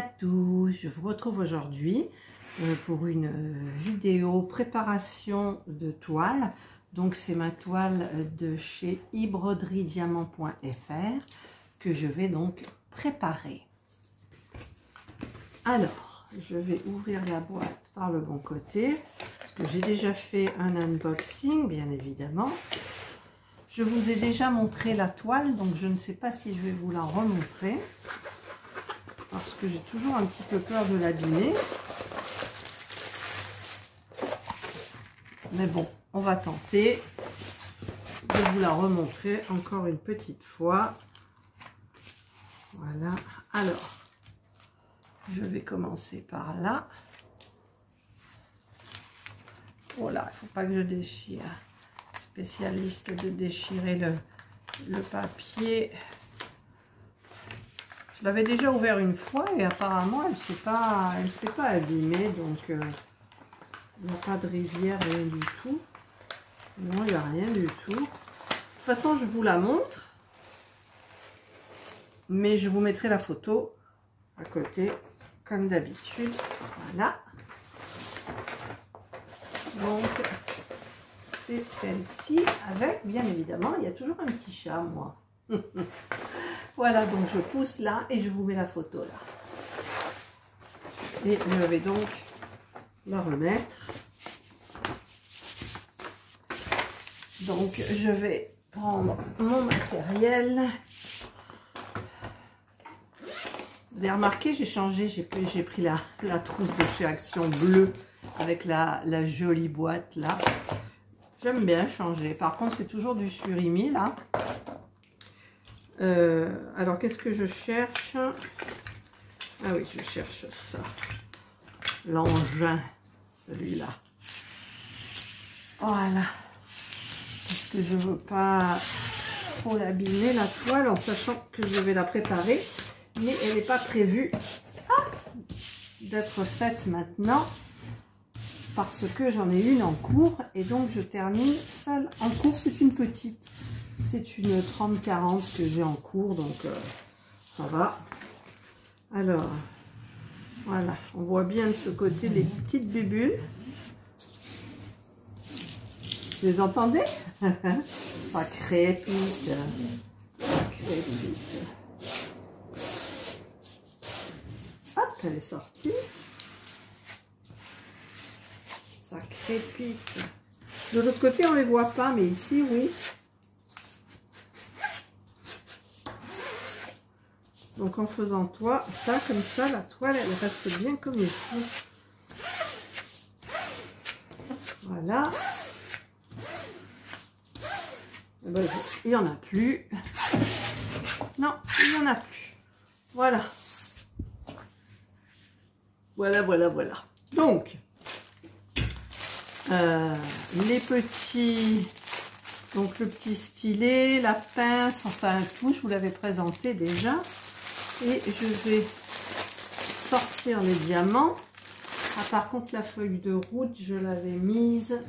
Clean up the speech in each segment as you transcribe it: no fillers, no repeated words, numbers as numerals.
tous, je vous retrouve aujourd'hui pour une vidéo préparation de toile. Donc c'est ma toile de chez ibroderiediamant.fr que je vais donc préparer. Alors, je vais ouvrir la boîte par le bon côté, parce que j'ai déjà fait un unboxing, bien évidemment. Je vous ai déjà montré la toile, donc je ne sais pas si je vais vous la remontrer, parce que j'ai toujours un petit peu peur de l'abîmer. Mais bon, on va tenter de vous la remontrer encore une petite fois. Voilà, alors, je vais commencer par là. Oh là, il ne faut pas que je déchire. Spécialiste de déchirer le papier. Je l'avais déjà ouvert une fois et apparemment elle ne s'est pas abîmée, donc il n'y a pas de rivière, rien du tout. Non, il n'y a rien du tout. De toute façon, je vous la montre, mais je vous mettrai la photo à côté, comme d'habitude. Voilà. Donc, c'est celle-ci avec, bien évidemment, il y a toujours un petit chat, moi. Voilà, donc je pousse là et je vous mets la photo là. Et je vais donc la remettre. Donc, je vais prendre mon matériel. Vous avez remarqué, j'ai changé, j'ai pris la trousse de chez Action bleue avec la jolie boîte là. J'aime bien changer. Par contre, c'est toujours du surimi là. Alors, qu'est-ce que je cherche? Ah oui, je cherche ça. L'engin, celui-là. Voilà. Parce que je ne veux pas trop l'abîmer, la toile, en sachant que je vais la préparer. Mais elle n'est pas prévue d'être faite maintenant. Parce que j'en ai une en cours. Et donc, je termine celle en cours. C'est une petite. C'est une 30-40 que j'ai en cours. Donc, ça va. Alors, voilà. On voit bien de ce côté les petites bulles. Vous les entendez? Ça crépite. Ça crépite. Hop, elle est sortie. Ça crépite. De l'autre côté, on ne les voit pas, mais ici, oui. Donc, en faisant ça, comme ça, la toile, elle reste bien comme il faut. Voilà. Ben, il n'y en a plus. Non, il n'y en a plus. Voilà. Voilà, voilà, voilà. Donc, les petits, donc le petit stylet, la pince, enfin tout, je vous l'avais présenté déjà. Et je vais sortir les diamants. Ah, par contre, la feuille de route, je l'avais mise.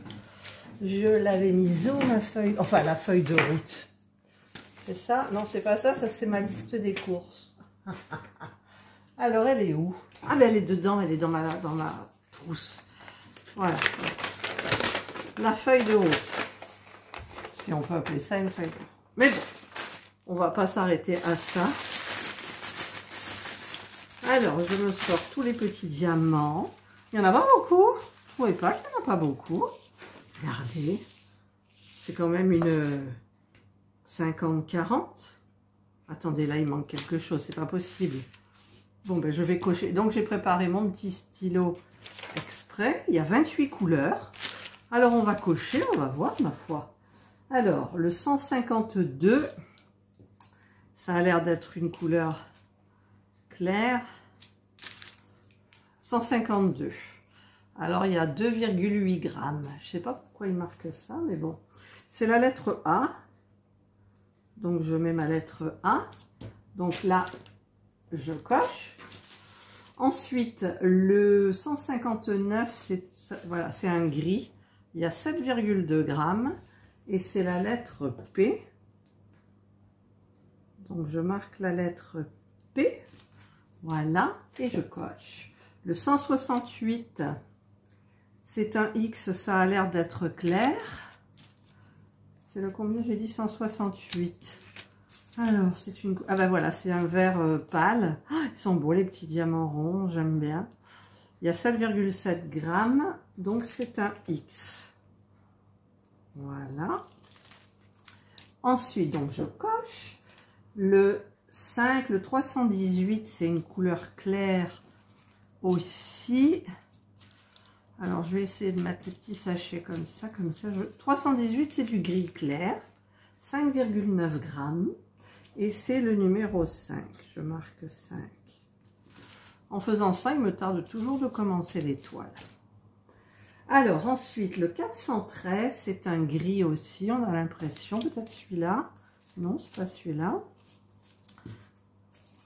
Je l'avais mise où, ma feuille? Enfin, la feuille de route. C'est ça? Non, c'est pas ça. Ça, c'est ma liste des courses. Alors, elle est où? Ah, ben, elle est dedans. Elle est dans ma trousse. Voilà. La feuille de route. Si on peut appeler ça une feuille de route. Mais bon, on va pas s'arrêter à ça. Alors, je me sors tous les petits diamants. Il n'y en a pas beaucoup. Vous ne trouvez pas qu'il n'y en a pas beaucoup? Regardez. C'est quand même une 50-40. Attendez, là, il manque quelque chose. C'est pas possible. Bon, ben, je vais cocher. Donc, j'ai préparé mon petit stylo exprès. Il y a 28 couleurs. Alors, on va cocher. On va voir, ma foi. Alors, le 152, ça a l'air d'être une couleur claire. 152. Alors, il y a 2,8 grammes. Je ne sais pas pourquoi il marque ça, mais bon. C'est la lettre A. Donc, je mets ma lettre A. Donc là, je coche. Ensuite, le 159, voilà, c'est un gris. Il y a 7,2 grammes. Et c'est la lettre P. Donc, je marque la lettre P. Voilà, et je coche. Le 168, c'est un X, ça a l'air d'être clair. C'est le combien? J'ai dit 168. Alors, c'est une... Ah ben voilà, c'est un vert pâle. Oh, ils sont beaux, les petits diamants ronds, j'aime bien. Il y a 7,7 grammes, donc c'est un X. Voilà. Ensuite, donc je coche. Le 5, le 318, c'est une couleur claire aussi. Alors, je vais essayer de mettre les petits sachets comme ça, 318, c'est du gris clair, 5,9 grammes. Et c'est le numéro 5. Je marque 5. En faisant ça, il me tarde toujours de commencer l'étoile. Alors, ensuite, le 413, c'est un gris aussi, on a l'impression. Peut-être celui-là. Non, c'est pas celui-là.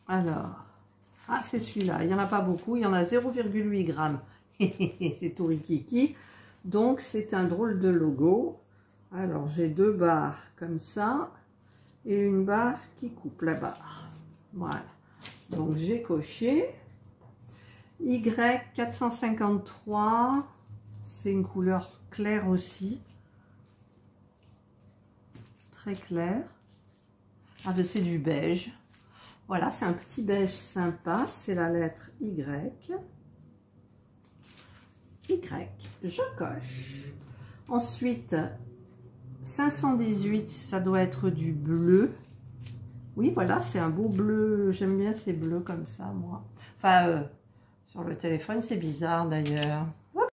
Alors, ah, c'est celui-là. Il n'y en a pas beaucoup. Il y en a 0,8 grammes. C'est tout rikiki. Donc, c'est un drôle de logo. Alors, j'ai deux barres comme ça. Et une barre qui coupe la barre. Voilà. Donc, j'ai coché. Y453. C'est une couleur claire aussi. Très clair. Ah ben c'est du beige. Voilà, c'est un petit beige sympa. C'est la lettre Y. Y. Je coche. Ensuite, 518, ça doit être du bleu. Oui, voilà, c'est un beau bleu. J'aime bien ces bleus comme ça, moi. Enfin, sur le téléphone, c'est bizarre d'ailleurs.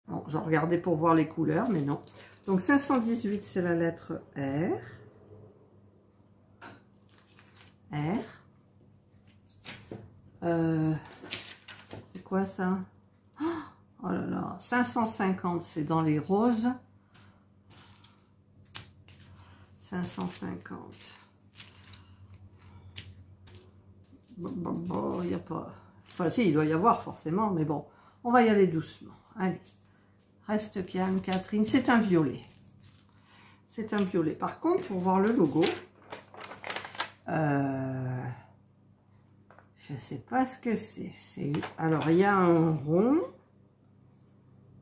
Bon, je regardais pour voir les couleurs, mais non. Donc 518, c'est la lettre R. R. C'est quoi ça? Oh là là, 550, c'est dans les roses. 550. Bon, il n'y a pas... Enfin, si, il doit y avoir forcément, mais bon, on va y aller doucement. Allez. Reste calme, Catherine. C'est un violet. C'est un violet. Par contre, pour voir le logo, je ne sais pas ce que c'est. Alors, il y a un rond.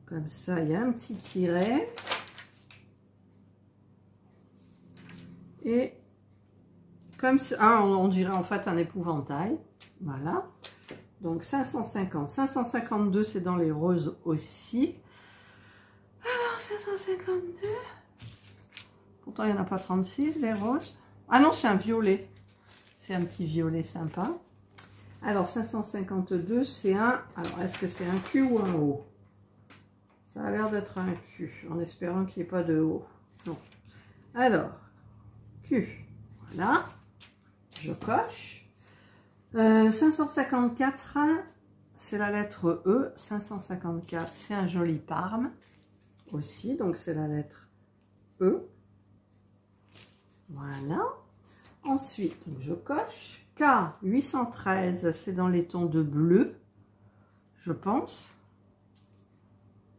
Comme ça, il y a un petit tiret. Et comme ça, on dirait en fait un épouvantail. Voilà. Donc, 550. 552, c'est dans les roses aussi. Alors, 552. Pourtant, il n'y en a pas 36, les roses. Ah non, c'est un violet. C'est un petit violet sympa. Alors, 552, c'est un... Alors, est-ce que c'est un Q ou un O? Ça a l'air d'être un Q, en espérant qu'il n'y ait pas de O. Non. Alors, Q. Voilà. Je coche. 554, c'est la lettre E. 554, c'est un joli Parme aussi, donc c'est la lettre E. Voilà. Ensuite, donc je coche. K, 813, c'est dans les tons de bleu, je pense.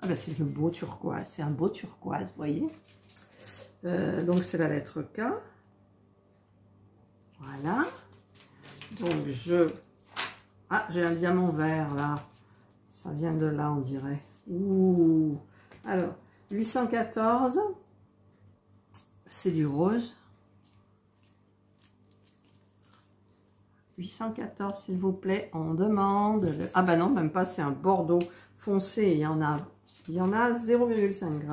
Ah ben c'est le beau turquoise, c'est un beau turquoise, vous voyez. Donc c'est la lettre K. Voilà. Donc je... Ah, j'ai un diamant vert là. Ça vient de là, on dirait. Ouh. Alors, 814, c'est du rose. 814, s'il vous plaît, on demande... Ah ben non, même pas, c'est un bordeaux foncé. Il y en a 0,5 g.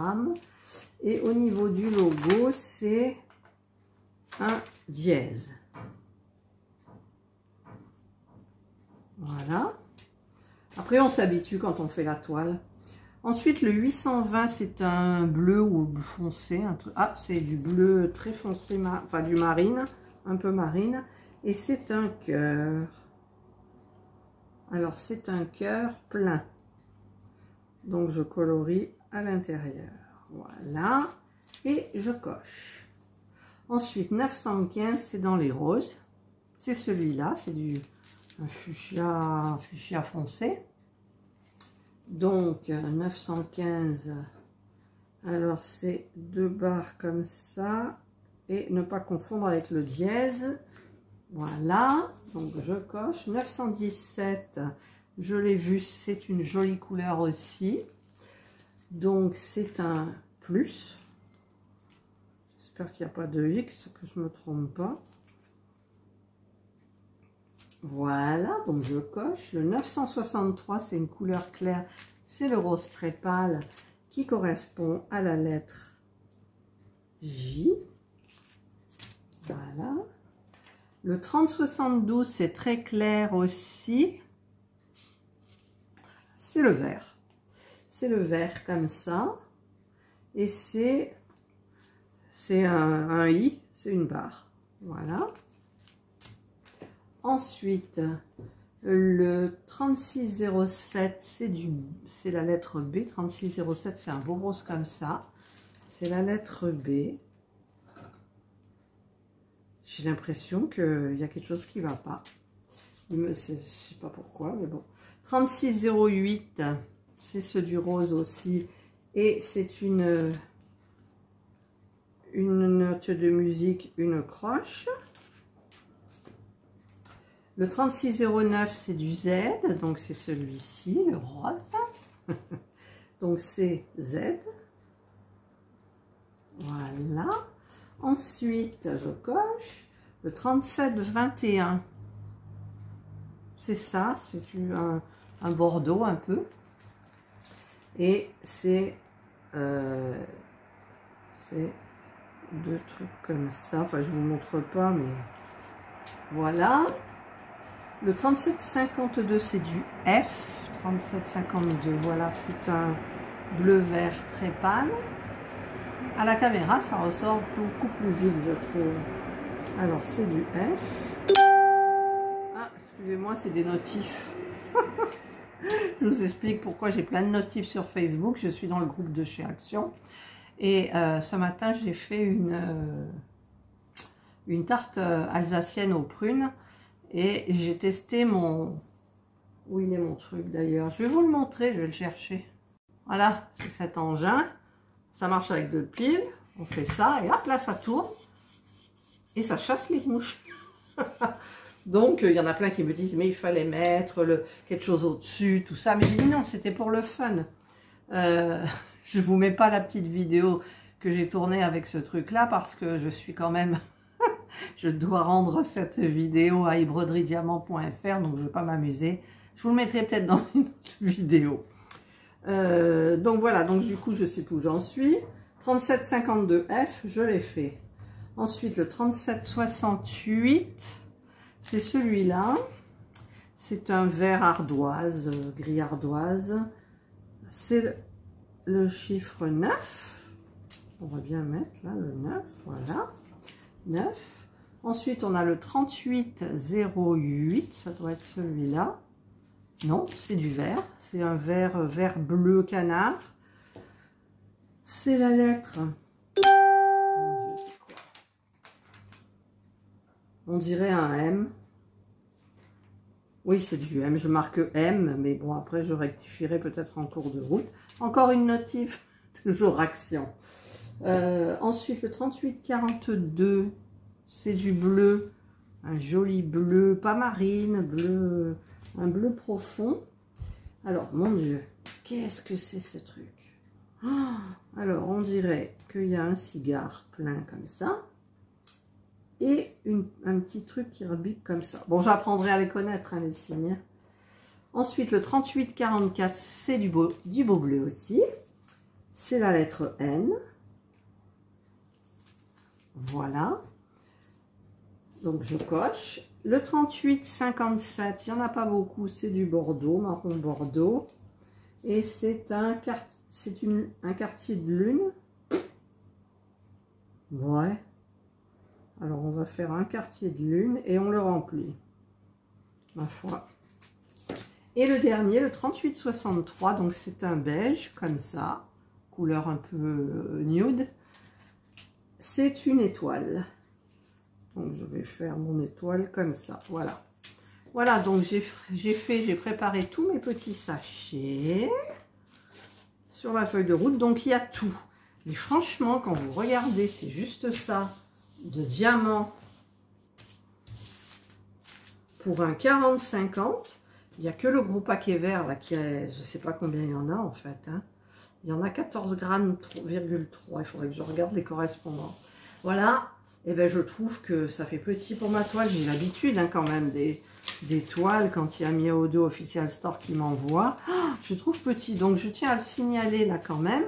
Et au niveau du logo, c'est un dièse. Voilà. Après, on s'habitue quand on fait la toile. Ensuite, le 820, c'est un bleu ou foncé. Ah, c'est du bleu très foncé, enfin du marine, un peu marine. Et c'est un cœur. Alors, c'est un cœur plein. Donc, je colorie à l'intérieur. Voilà. Et je coche. Ensuite, 915, c'est dans les roses. C'est celui-là, c'est un fuchsia foncé. Donc, 915, alors c'est 2 barres comme ça. Et ne pas confondre avec le dièse. Voilà, donc je coche. 917, je l'ai vu, c'est une jolie couleur aussi. Donc c'est un plus. J'espère qu'il n'y a pas de X, que je ne me trompe pas. Voilà, donc je coche. Le 963, c'est une couleur claire. C'est le rose très pâle qui correspond à la lettre J. Voilà. Le 3072, c'est très clair aussi. C'est le vert. C'est le vert comme ça. Et c'est un I, c'est une barre. Voilà. Ensuite, le 3607, c'est la lettre B. 3607, c'est un beau rose comme ça. C'est la lettre B. J'ai l'impression qu'il y a quelque chose qui ne va pas. Je ne sais pas pourquoi, mais bon. 3608, c'est ce du rose aussi. Et c'est une note de musique, une croche. Le 3609, c'est du Z, donc c'est celui-ci, le rose. Donc c'est Z. Voilà. Ensuite, je coche. Le 3721, c'est ça, c'est un bordeaux un peu. Et c'est deux trucs comme ça. Enfin, je vous montre pas, mais voilà. Le 3752, c'est du F. 3752, voilà, c'est un bleu-vert très pâle. À la caméra, ça ressort beaucoup plus vite, je trouve. Alors, c'est du F. Ah, excusez-moi, c'est des notifs. Je vous explique pourquoi j'ai plein de notifs sur Facebook. Je suis dans le groupe de chez Action. Et ce matin, j'ai fait une tarte alsacienne aux prunes. Et j'ai testé mon... Où il est mon truc d'ailleurs? Je vais vous le montrer, je vais le chercher. Voilà, c'est cet engin. Ça marche avec 2 piles. On fait ça et hop, là, ça tourne. Et ça chasse les mouches. Donc, il y en a plein qui me disent, mais il fallait mettre quelque chose au-dessus, tout ça. Mais je dis non, c'était pour le fun. Je ne vous mets pas la petite vidéo que j'ai tournée avec ce truc-là parce que je suis quand même... je dois rendre cette vidéo à ibroderiediamant.fr, donc je ne vais pas m'amuser. Je vous le mettrai peut-être dans une autre vidéo. Donc voilà, donc du coup, je sais plus où j'en suis. 3752F, je l'ai fait. Ensuite, le 3768, c'est celui-là. C'est un vert ardoise, gris ardoise. C'est le chiffre 9. On va bien mettre là le 9, voilà. 9. Ensuite, on a le 3808, ça doit être celui-là. Non, c'est du vert. C'est un vert bleu canard. C'est la lettre. Mon Dieu, c'est quoi? On dirait un M. Oui, c'est du M. Je marque M, mais bon, après, je rectifierai peut-être en cours de route. Encore une notif, toujours Action. Ensuite, le 3842, c'est du bleu. Un joli bleu, pas marine, bleu, un bleu profond. Alors, mon Dieu, qu'est-ce que c'est ce truc? Oh, alors, on dirait qu'il y a un cigare plein comme ça. Et un petit truc qui rebique comme ça. Bon, j'apprendrai à les connaître, hein, les signes. Ensuite, le 3844, c'est du beau bleu aussi. C'est la lettre N. Voilà. Donc, je coche. Le 3857, il n'y en a pas beaucoup. C'est du bordeaux, marron bordeaux. Et c'est un quartier de lune. Ouais. Alors, on va faire un quartier de lune et on le remplit. Ma foi. Et le dernier, le 3863, donc c'est un beige, comme ça. Couleur un peu nude. C'est une étoile. Donc, je vais faire mon étoile comme ça. Voilà. Voilà, donc j'ai préparé tous mes petits sachets sur la feuille de route. Donc, il y a tout. Et franchement, quand vous regardez, c'est juste ça, de diamants pour un 40-50. Il n'y a que le gros paquet vert là qui est, je ne sais pas combien il y en a en fait. Hein. Il y en a 14 grammes, 3,3. Il faudrait que je regarde les correspondants. Voilà. Et ben je trouve que ça fait petit pour ma toile. J'ai l'habitude hein, quand même des toiles quand il y a Miaodo Official Store qui m'envoie. Oh, je trouve petit. Donc je tiens à le signaler là quand même.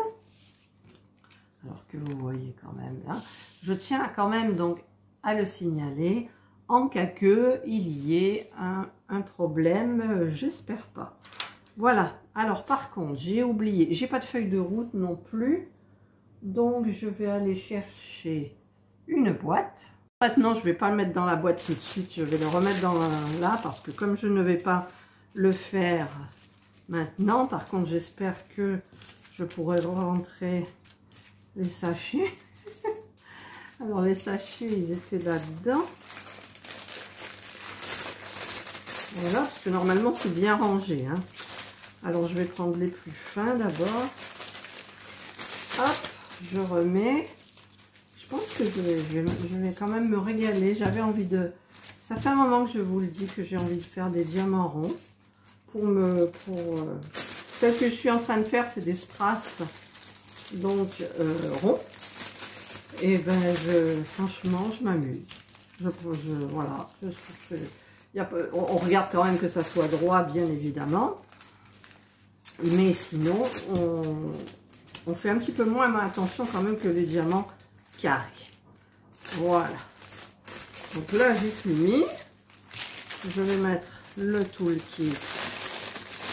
Alors que vous voyez quand même là. Je tiens quand même donc à le signaler. En cas que il y ait un problème, j'espère pas. Voilà. Alors par contre, j'ai oublié, j'ai pas de feuille de route non plus. Donc je vais aller chercher une boîte. Maintenant, je vais pas le mettre dans la boîte tout de suite. Je vais le remettre dans là parce que comme je ne vais pas le faire maintenant, par contre, j'espère que je pourrai rentrer les sachets. Alors les sachets, ils étaient là-dedans. Voilà, parce que normalement c'est bien rangé. Hein. Alors je vais prendre les plus fins d'abord. Hop, je remets. Je pense que je vais quand même me régaler. J'avais envie de... Ça fait un moment que je vous le dis que j'ai envie de faire des diamants ronds. Celle que je suis en train de faire, c'est des strass. Donc ronds. Et ben franchement, je m'amuse. Voilà. On regarde quand même que ça soit droit, bien évidemment. Mais sinon, on fait un petit peu moins attention quand même que les diamants carrés. Voilà. Donc là, j'ai tout mis. Je vais mettre le toolkit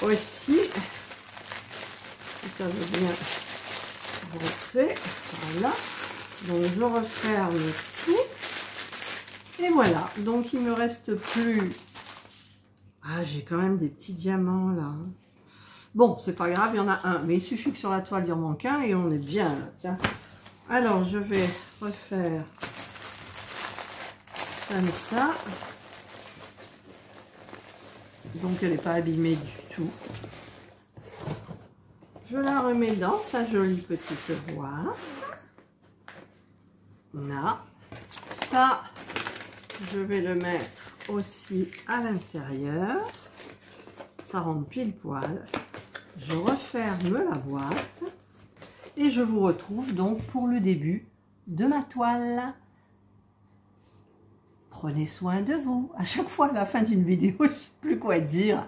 aussi. Si ça veut bien rentrer. Voilà. Donc je referme tout. Et voilà, donc il me reste plus... Ah, j'ai quand même des petits diamants là. Bon, c'est pas grave, il y en a un. Mais il suffit que sur la toile, il en manque un et on est bien là. Tiens. Alors, je vais refaire comme ça. Donc, elle n'est pas abîmée du tout. Je la remets dans sa jolie petite boîte. Là. Ça... Je vais le mettre aussi à l'intérieur. Ça rentre pile poil. Je referme la boîte. Et je vous retrouve donc pour le début de ma toile. Prenez soin de vous. À chaque fois à la fin d'une vidéo, je ne sais plus quoi dire.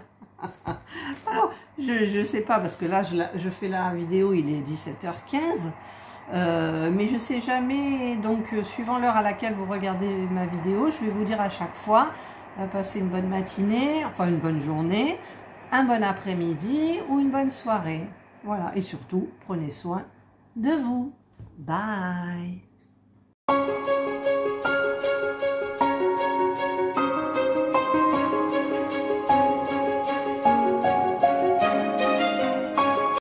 Alors, je ne sais pas parce que là, je fais la vidéo, il est 17h15. Mais je sais jamais, donc suivant l'heure à laquelle vous regardez ma vidéo, je vais vous dire à chaque fois, passez une bonne matinée, enfin une bonne journée, un bon après-midi ou une bonne soirée. Voilà, et surtout, prenez soin de vous. Bye.